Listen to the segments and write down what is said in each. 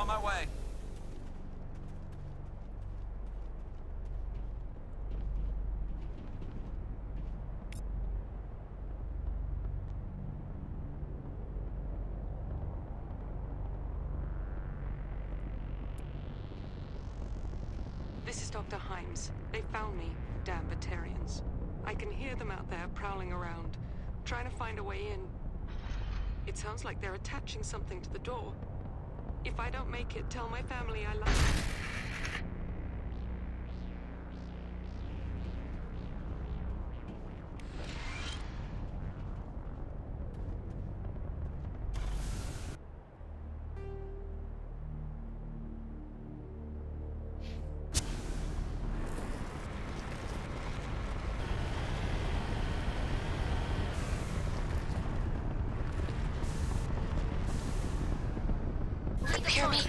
on my way. This is Dr. Himes. They found me, damn Batarians. I can hear them out there prowling around, trying to find a way in. It sounds like they're attaching something to the door. If I don't make it, tell my family I love them. Hear me?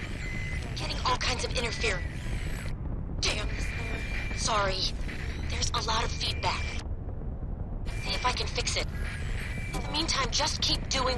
Getting all kinds of interference. Damn. Sorry. There's a lot of feedback. See if I can fix it. In the meantime, just keep doing...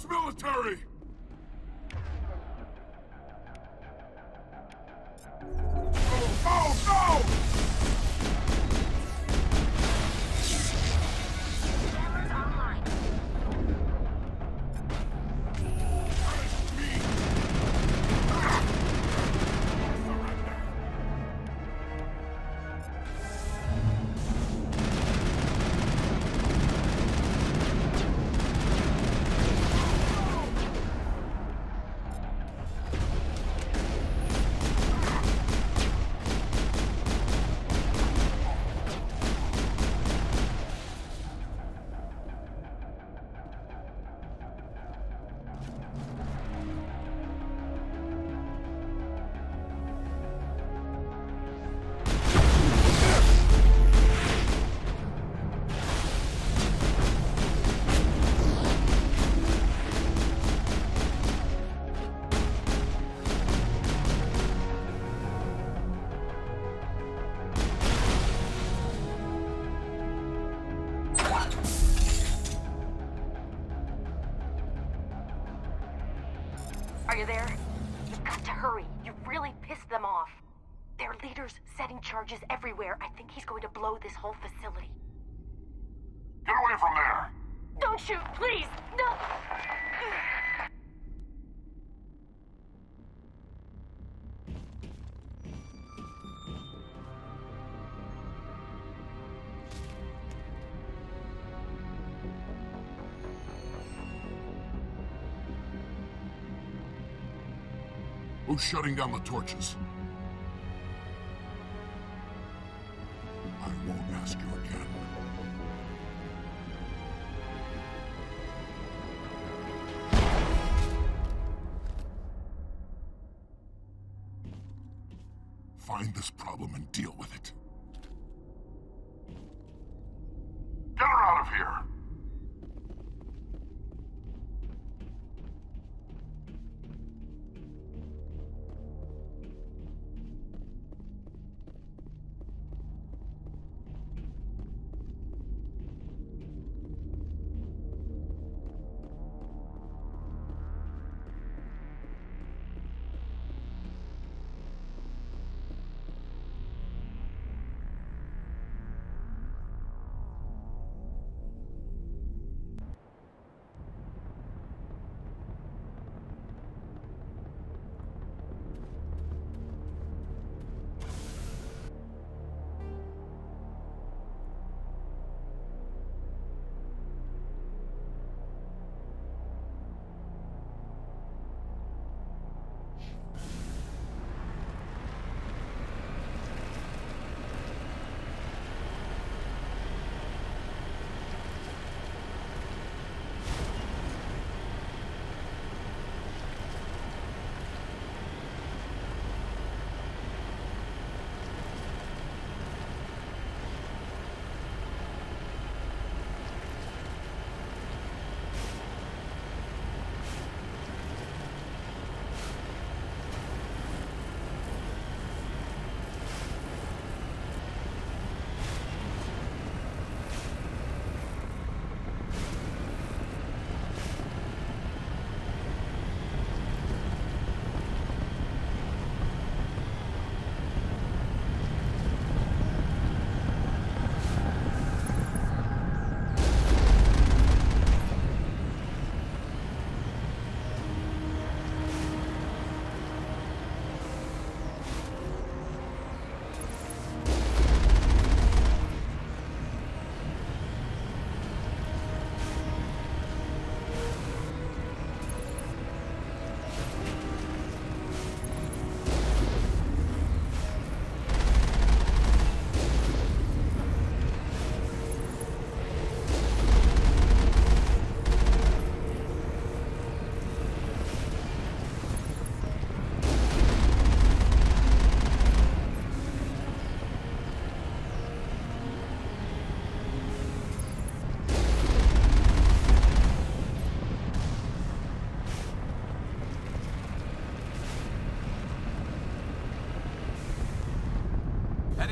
Military! Go, go, go! Cameras online. Are you there? You've got to hurry. You've really pissed them off. Their leader's setting charges everywhere. I think he's going to blow this whole facility. Get away from there! Don't shoot, please! No! Who's shutting down the torches? I won't ask you again. Find this problem and deal with it. Get her out of here!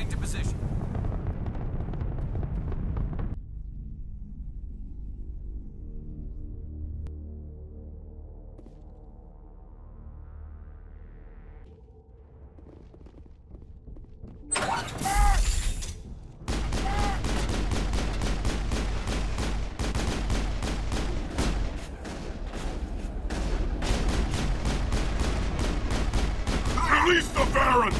Take to position. Release the Baron!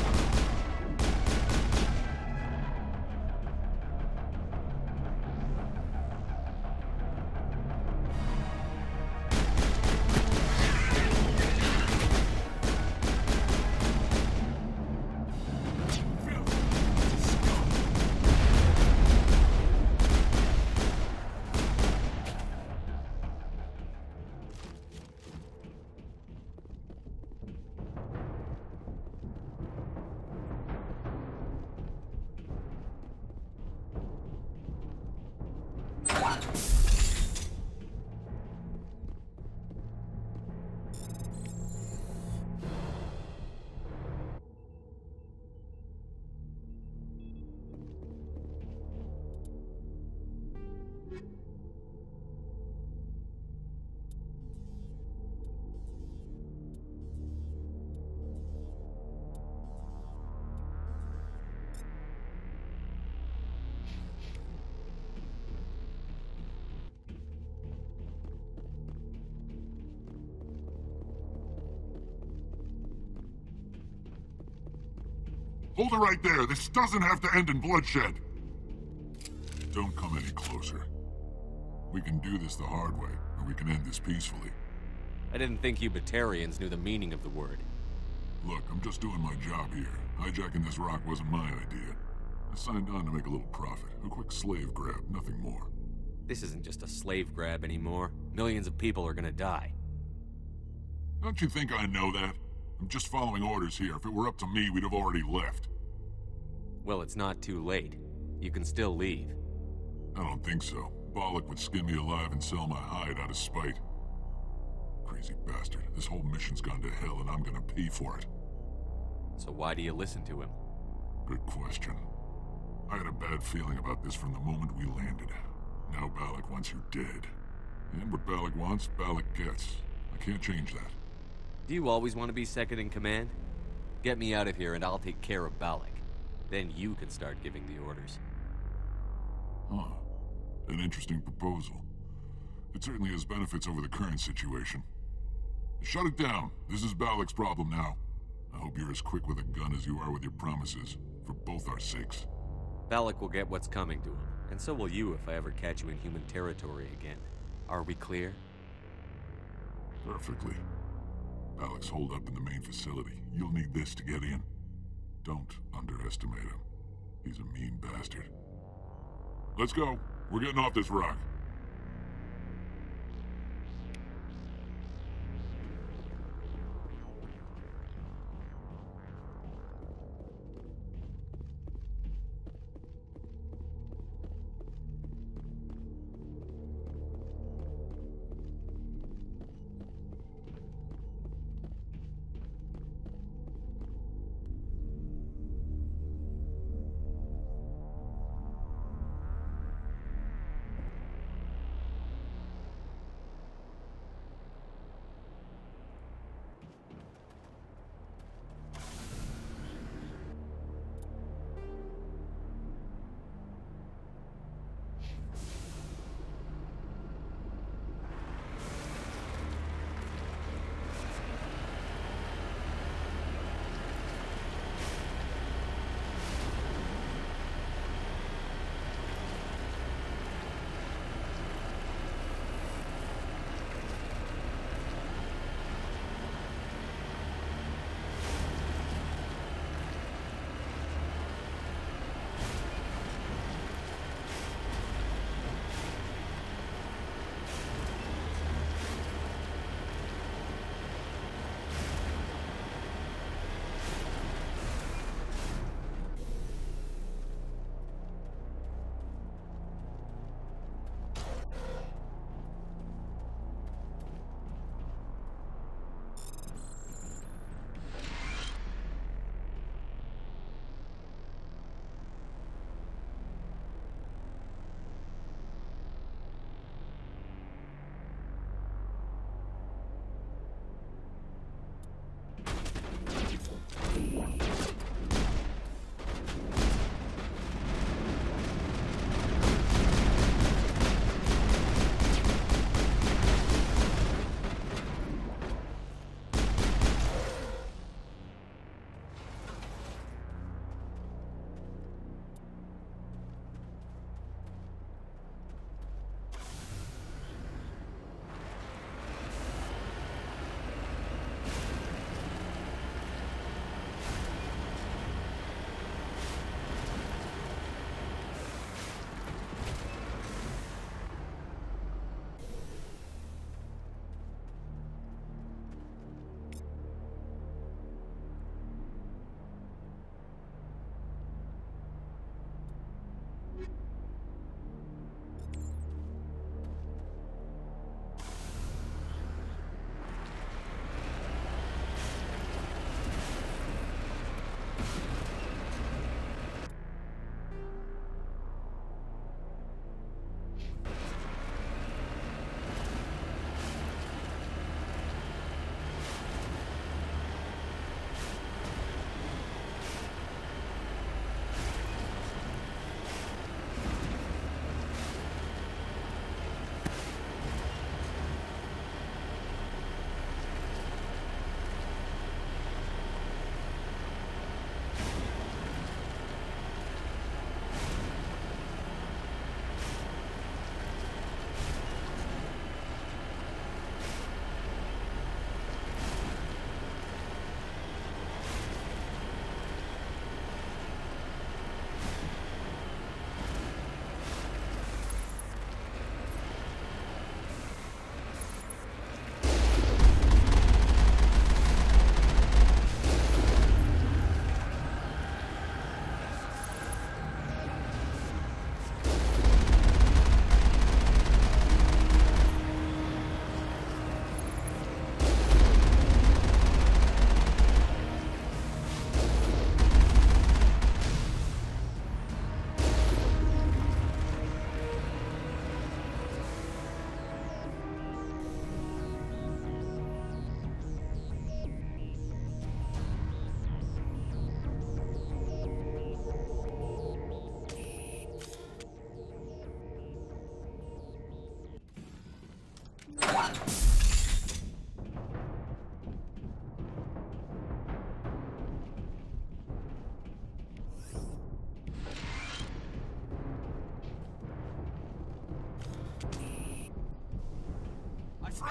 Hold it right there. This doesn't have to end in bloodshed. Don't come any closer. We can do this the hard way, or we can end this peacefully. I didn't think you Batarians knew the meaning of the word. Look, I'm just doing my job here. Hijacking this rock wasn't my idea. I signed on to make a little profit. A quick slave grab, nothing more. This isn't just a slave grab anymore. Millions of people are gonna die. Don't you think I know that? I'm just following orders here. If it were up to me, we'd have already left. Well, it's not too late. You can still leave. I don't think so. Bollock would skin me alive and sell my hide out of spite. Crazy bastard. This whole mission's gone to hell and I'm gonna pay for it. So why do you listen to him? Good question. I had a bad feeling about this from the moment we landed. Now Bollock wants you dead. And what Bollock wants, Bollock gets. I can't change that. Do you always want to be second in command? Get me out of here and I'll take care of Bollock. Then you can start giving the orders. Huh. An interesting proposal. It certainly has benefits over the current situation. Shut it down. This is Bollock's problem now. I hope you're as quick with a gun as you are with your promises, for both our sakes. Bollock will get what's coming to him, and so will you if I ever catch you in human territory again. Are we clear? Perfectly. Bollock's holed up in the main facility. You'll need this to get in. Don't underestimate him. He's a mean bastard. Let's go. We're getting off this rock.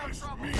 Yes, me.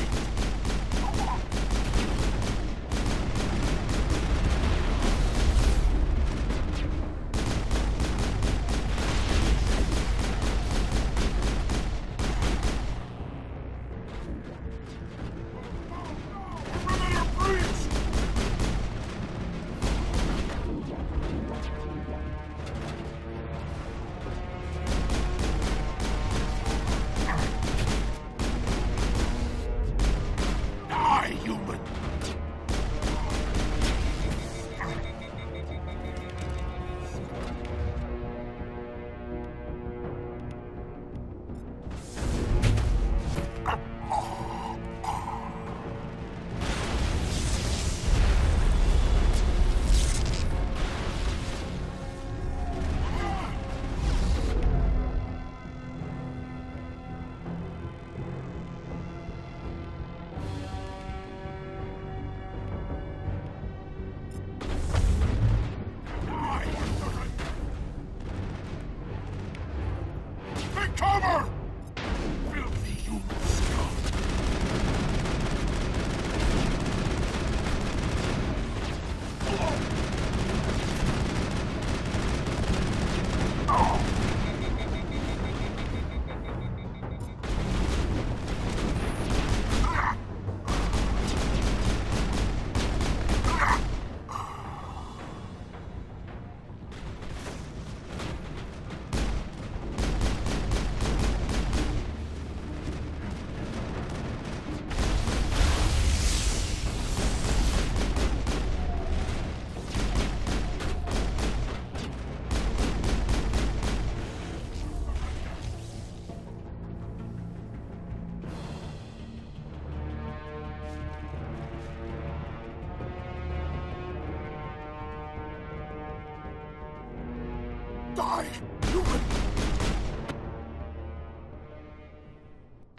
Die, human!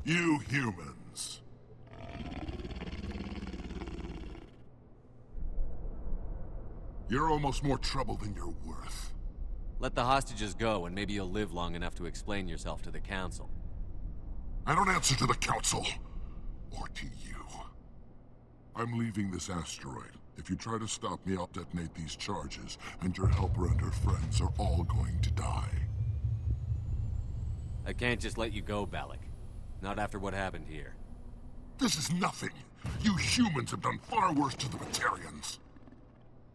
You humans. You're almost more trouble than you're worth. Let the hostages go, and maybe you'll live long enough to explain yourself to the Council. I don't answer to the Council. Or to you. I'm leaving this asteroid. If you try to stop me, I'll detonate these charges, and your helper and her friends are all going to die. I can't just let you go, Balak. Not after what happened here. This is nothing. You humans have done far worse to the Batarians.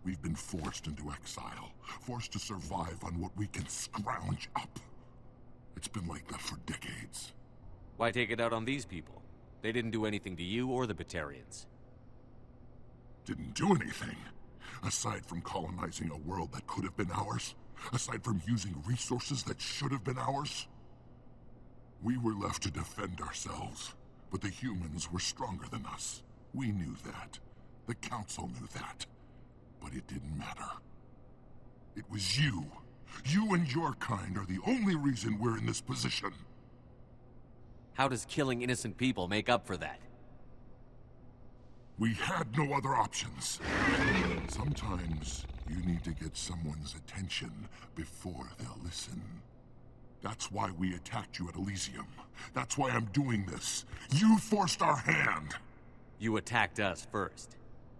We've been forced into exile, forced to survive on what we can scrounge up. It's been like that for decades. Why take it out on these people? They didn't do anything to you or the Batarians. Didn't do anything. Aside from colonizing a world that could have been ours. Aside from using resources that should have been ours. We were left to defend ourselves. But the humans were stronger than us. We knew that. The Council knew that. But it didn't matter. It was you. You and your kind are the only reason we're in this position. How does killing innocent people make up for that? We had no other options. Sometimes you need to get someone's attention before they'll listen. That's why we attacked you at Elysium. That's why I'm doing this. You forced our hand. You attacked us first.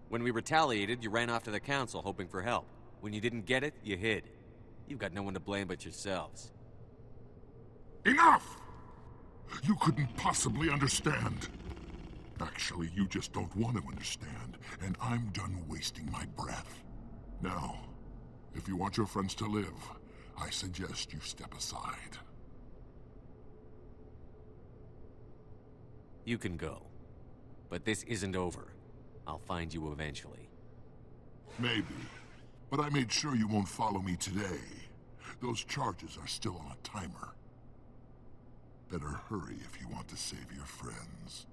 When we retaliated, you ran off to the Council hoping for help. When you didn't get it, you hid. You've got no one to blame but yourselves. Enough! You couldn't possibly understand. Actually, you just don't want to understand, and I'm done wasting my breath. Now, if you want your friends to live, I suggest you step aside. You can go. But this isn't over. I'll find you eventually. Maybe. But I made sure you won't follow me today. Those charges are still on a timer. Better hurry if you want to save your friends.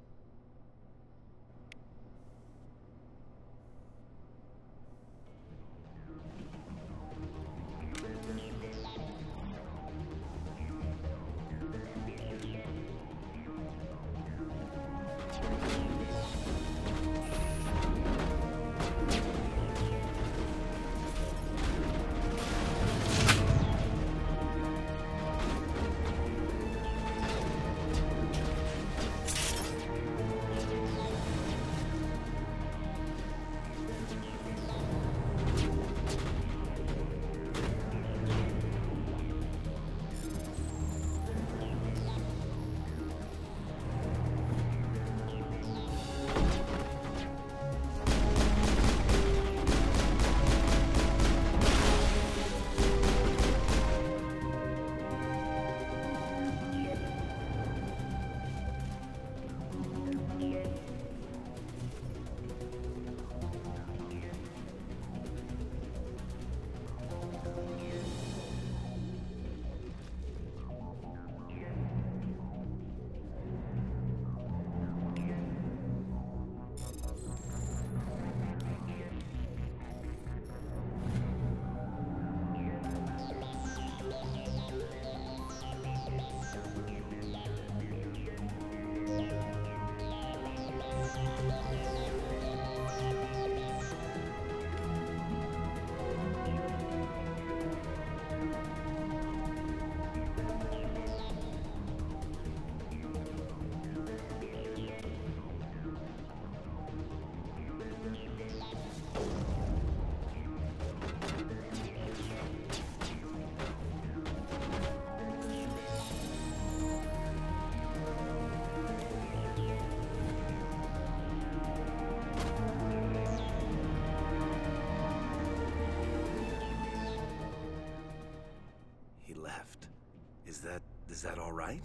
Is that all right?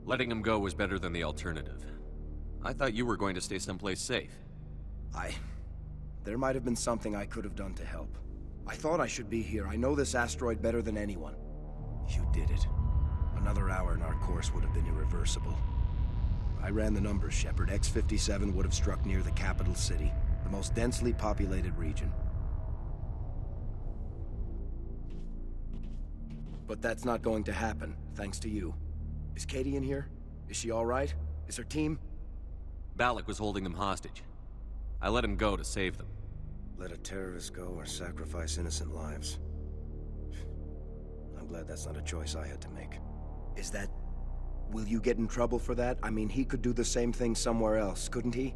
Letting him go was better than the alternative. I thought you were going to stay someplace safe. There might have been something I could have done to help. I thought I should be here. I know this asteroid better than anyone. You did it. Another hour and our course would have been irreversible. I ran the numbers, Shepard. X-57 would have struck near the capital city, the most densely populated region. But that's not going to happen, thanks to you. Is Katie in here? Is she all right? Is her team? Balak was holding them hostage. I let him go to save them. Let a terrorist go or sacrifice innocent lives. I'm glad that's not a choice I had to make. Is that... Will you get in trouble for that? I mean, he could do the same thing somewhere else, couldn't he?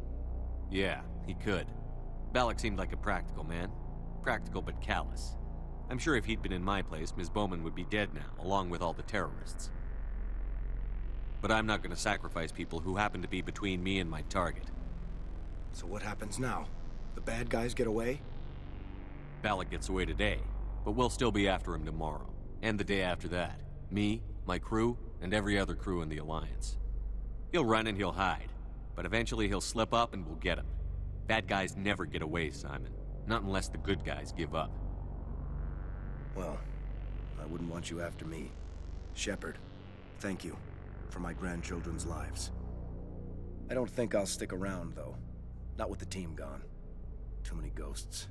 Yeah, he could. Balak seemed like a practical man. Practical but callous. I'm sure if he'd been in my place, Ms. Bowman would be dead now, along with all the terrorists. But I'm not going to sacrifice people who happen to be between me and my target. So what happens now? The bad guys get away? Balak gets away today, but we'll still be after him tomorrow. And the day after that. Me, my crew, and every other crew in the Alliance. He'll run and he'll hide, but eventually he'll slip up and we'll get him. Bad guys never get away, Simon. Not unless the good guys give up. Well, I wouldn't want you after me. Shepard, thank you for my grandchildren's lives. I don't think I'll stick around, though. Not with the team gone. Too many ghosts.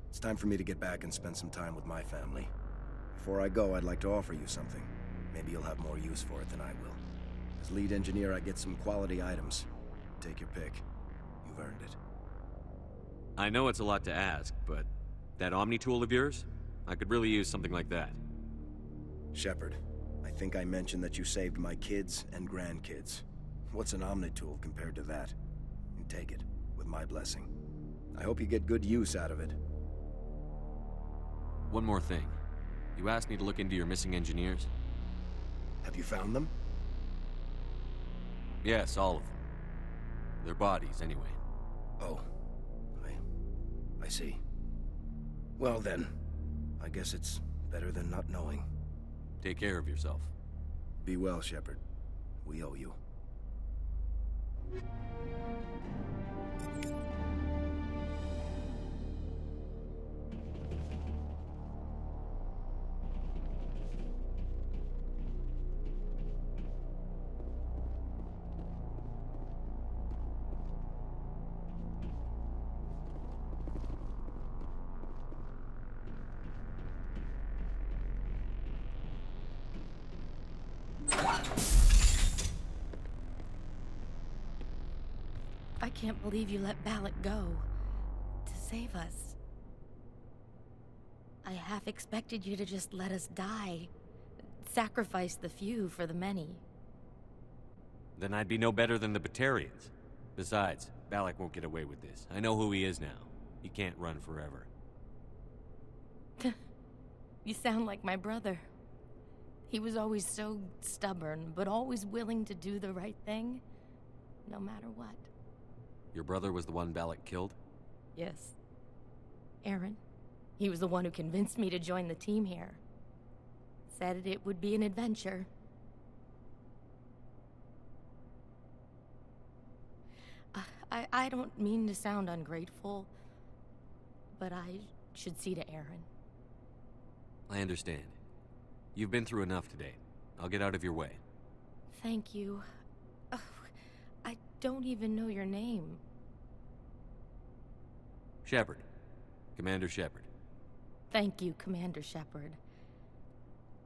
It's time for me to get back and spend some time with my family. Before I go, I'd like to offer you something. Maybe you'll have more use for it than I will. As lead engineer, I get some quality items. Take your pick. You've earned it. I know it's a lot to ask, but that Omni tool of yours? I could really use something like that. Shepard, I think I mentioned that you saved my kids and grandkids. What's an Omni tool compared to that? You take it, with my blessing. I hope you get good use out of it. One more thing. You asked me to look into your missing engineers? Have you found them? Yes, all of them. Their bodies, anyway. Oh. I see. Well then, I guess it's better than not knowing. Take care of yourself. Be well, Shepard. We owe you. I can't believe you let Balak go. To save us. I half expected you to just let us die. Sacrifice the few for the many. Then I'd be no better than the Batarians. Besides, Balak won't get away with this. I know who he is now. He can't run forever. You sound like my brother. He was always so stubborn, but always willing to do the right thing, no matter what. Your brother was the one Balak killed? Yes. Aaron. He was the one who convinced me to join the team here. Said it would be an adventure. I don't mean to sound ungrateful, but I should see to Aaron. I understand. You've been through enough today. I'll get out of your way. Thank you. Oh, I don't even know your name. Shepard. Commander Shepard. Thank you, Commander Shepard.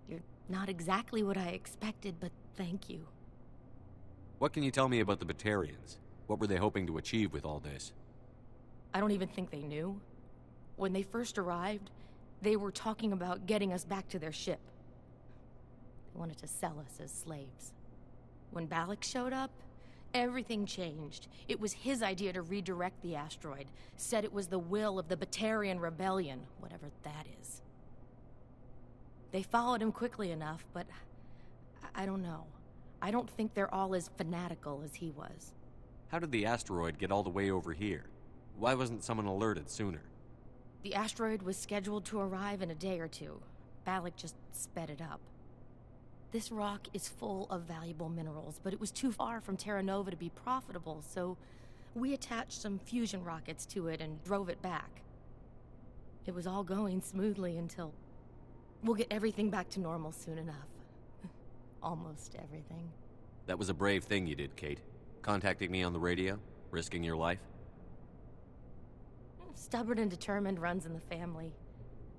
You're not exactly what I expected, but thank you. What can you tell me about the Batarians? What were they hoping to achieve with all this? I don't even think they knew. When they first arrived, they were talking about getting us back to their ship. They wanted to sell us as slaves. When Balak showed up, everything changed. It was his idea to redirect the asteroid. Said it was the will of the Batarian Rebellion, whatever that is. They followed him quickly enough, but I don't know. I don't think they're all as fanatical as he was. How did the asteroid get all the way over here? Why wasn't someone alerted sooner? The asteroid was scheduled to arrive in a day or two. Balak just sped it up. This rock is full of valuable minerals, but it was too far from Terra Nova to be profitable, so we attached some fusion rockets to it and drove it back. It was all going smoothly until... We'll get everything back to normal soon enough. Almost everything. That was a brave thing you did, Kate. Contacting me on the radio, risking your life. Stubborn and determined runs in the family.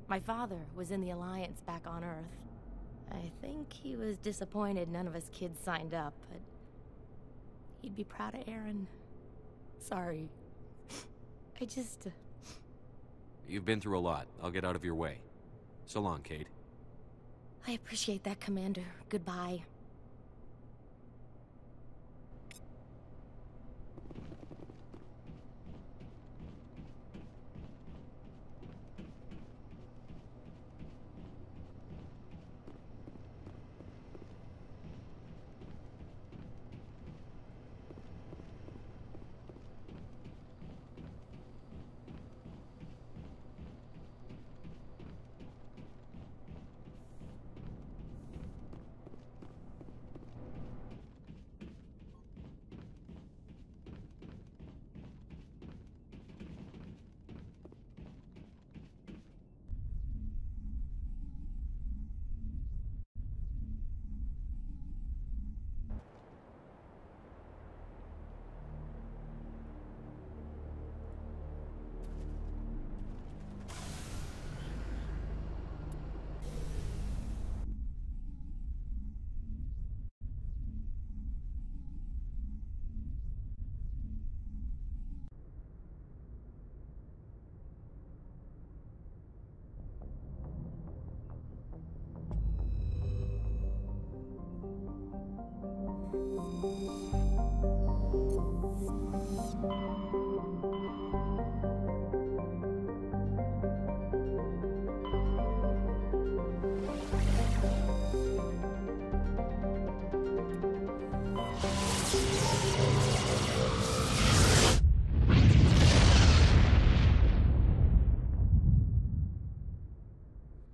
My father was in the Alliance back on Earth. I think he was disappointed none of us kids signed up, but he'd be proud of Aaron. Sorry. I just... You've been through a lot. I'll get out of your way. So long, Kate. I appreciate that, Commander. Goodbye.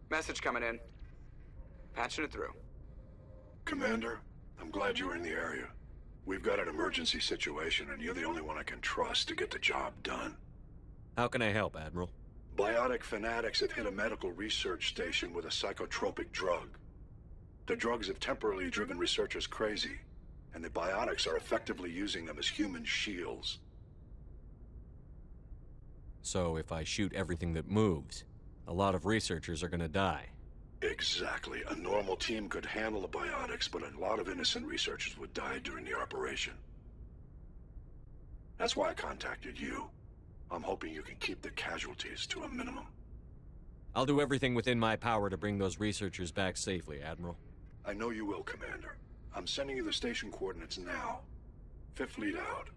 Message coming in. Patching it through. Commander, I'm glad you were in the area. We've got an emergency situation, and you're the only one I can trust to get the job done. How can I help, Admiral? Biotic fanatics have hit a medical research station with a psychotropic drug. The drugs have temporarily driven researchers crazy, and the biotics are effectively using them as human shields. So if I shoot everything that moves, a lot of researchers are gonna die. Exactly. A normal team could handle the biotics, but a lot of innocent researchers would die during the operation. That's why I contacted you. I'm hoping you can keep the casualties to a minimum. I'll do everything within my power to bring those researchers back safely, Admiral. I know you will, Commander. I'm sending you the station coordinates now. Fifth Fleet out.